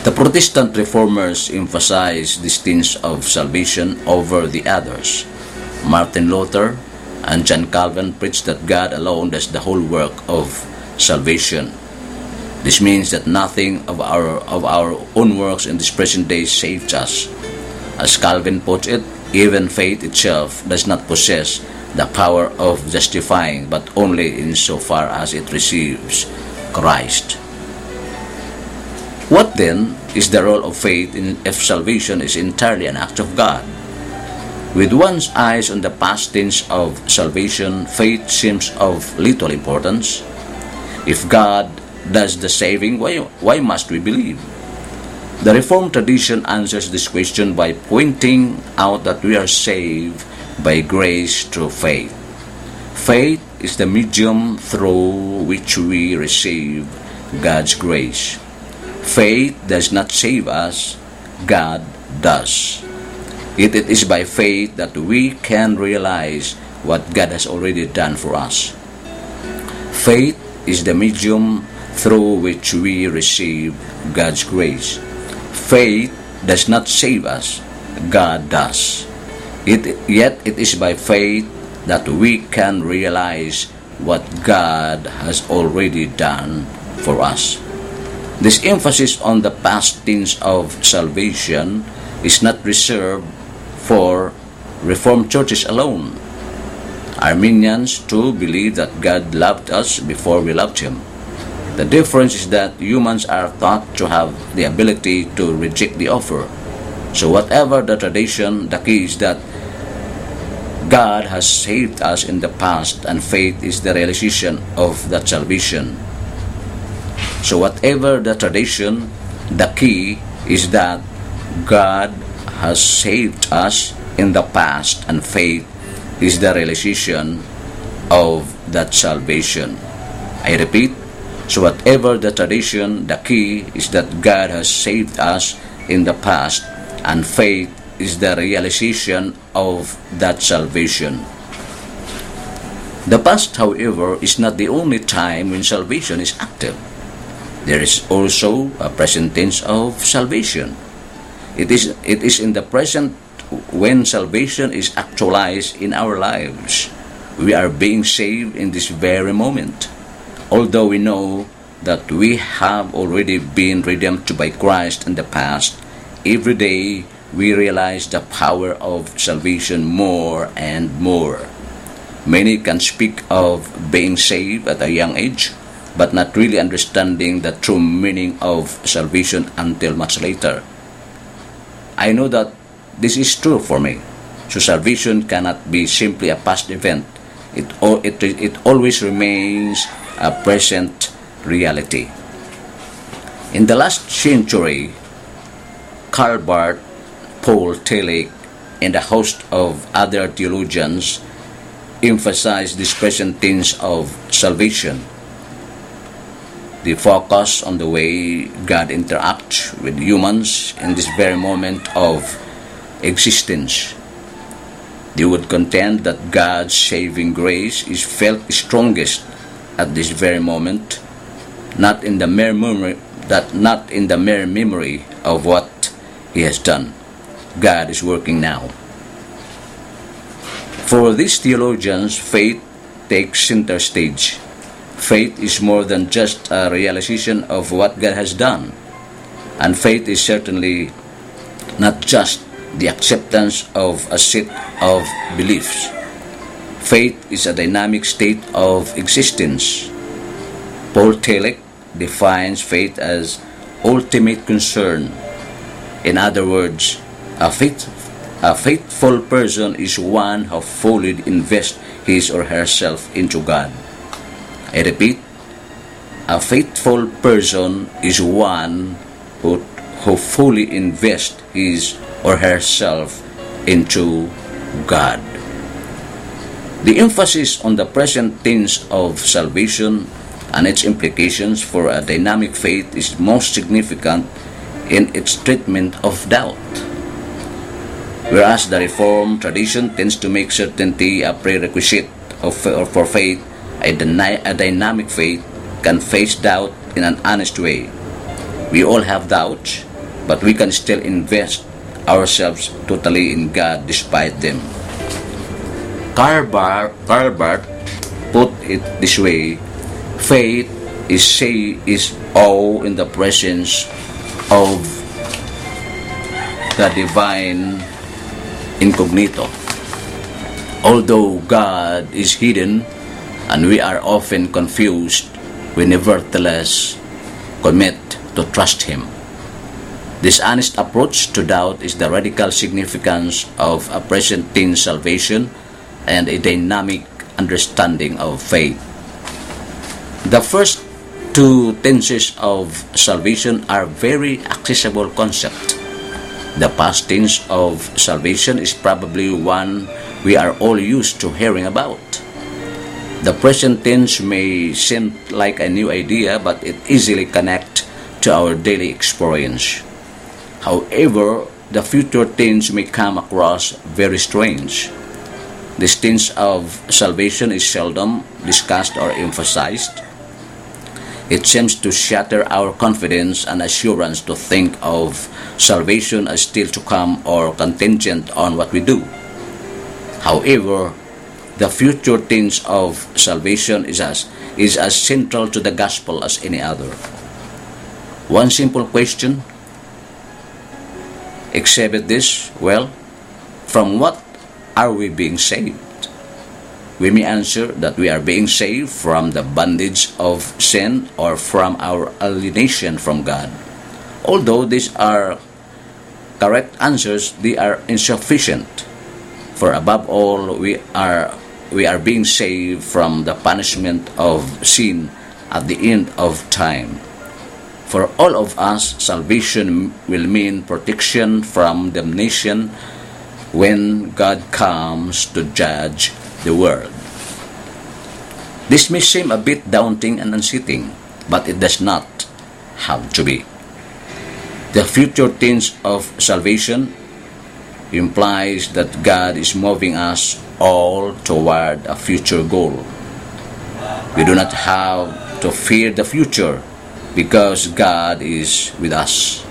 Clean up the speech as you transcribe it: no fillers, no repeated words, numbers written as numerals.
The Protestant reformers emphasized these themes of salvation over the others. Martin Luther and John Calvin preached that God alone does the whole work of salvation. This means that nothing of our own works in this present day saves us. As Calvin puts it, even faith itself does not possess the power of justifying, but only insofar as it receives Christ. What then is the role of faith if salvation is entirely an act of God? With one's eyes on the past tense of salvation, faith seems of little importance. If God does the saving, why must we believe? The Reformed tradition answers this question by pointing out that we are saved by grace through faith. Faith is the medium through which we receive God's grace. Faith does not save us, God does. It is by faith that we can realize what God has already done for us. Faith is the medium through which we receive God's grace. Faith does not save us, God does. Yet it is by faith that we can realize what God has already done for us. This emphasis on the past tense of salvation is not reserved for Reformed churches alone. Arminians too believe that God loved us before we loved Him. The difference is that humans are thought to have the ability to reject the offer. So whatever the tradition, the key is that God has saved us in the past, and faith is the realization of that salvation. So whatever the tradition, the key is that God has saved us in the past, and faith is the realization of that salvation. I repeat, so whatever the tradition, the key is that God has saved us in the past, and faith is the realization of that salvation. The past, however, is not the only time when salvation is active. There is also a present tense of salvation. It is in the present when salvation is actualized in our lives. We are being saved in this very moment. Although we know that we have already been redeemed by Christ in the past, every day we realize the power of salvation more and more. Many can speak of being saved at a young age, but not really understanding the true meaning of salvation until much later. I know that this is true for me. So salvation cannot be simply a past event. It always remains a present reality. In the last century, Karl Barth, Paul Tillich, and a host of other theologians emphasized this present tense of salvation. They focus on the way God interacts with humans in this very moment of existence. They would contend that God's saving grace is felt strongest at this very moment, not in the mere memory of what He has done. God is working now. For these theologians, faith takes center stage. Faith is more than just a realization of what God has done. And faith is certainly not just the acceptance of a set of beliefs. Faith is a dynamic state of existence. Paul Tillich defines faith as ultimate concern. In other words, a faithful person is one who fully invests his or herself into God. I repeat, a faithful person is one who fully invests his or herself into God. The emphasis on the present tense of salvation and its implications for a dynamic faith is most significant in its treatment of doubt. Whereas the Reformed tradition tends to make certainty a prerequisite for faith, a dynamic faith can face doubt in an honest way. We all have doubts. but we can still invest ourselves totally in God despite them. Karl Barth put it this way: faith is awe in the presence of the divine incognito. Although God is hidden and we are often confused, we nevertheless commit to trust Him. This honest approach to doubt is the radical significance of a present tense salvation and a dynamic understanding of faith. The first two tenses of salvation are very accessible concepts. The past tense of salvation is probably one we are all used to hearing about. The present tense may seem like a new idea, but it easily connects to our daily experience. However, the future tense may come across very strange. This tense of salvation is seldom discussed or emphasized. It seems to shatter our confidence and assurance to think of salvation as still to come or contingent on what we do. However, the future tense of salvation is as central to the gospel as any other. One simple question: exhibit this, well, from what are we being saved? We may answer that we are being saved from the bondage of sin or from our alienation from God. Although these are correct answers, they are insufficient. For above all, we are being saved from the punishment of sin at the end of time. For all of us, salvation will mean protection from damnation when God comes to judge the world. This may seem a bit daunting and unseating, but it does not have to be. The future tense of salvation implies that God is moving us all toward a future goal. We do not have to fear the future because God is with us.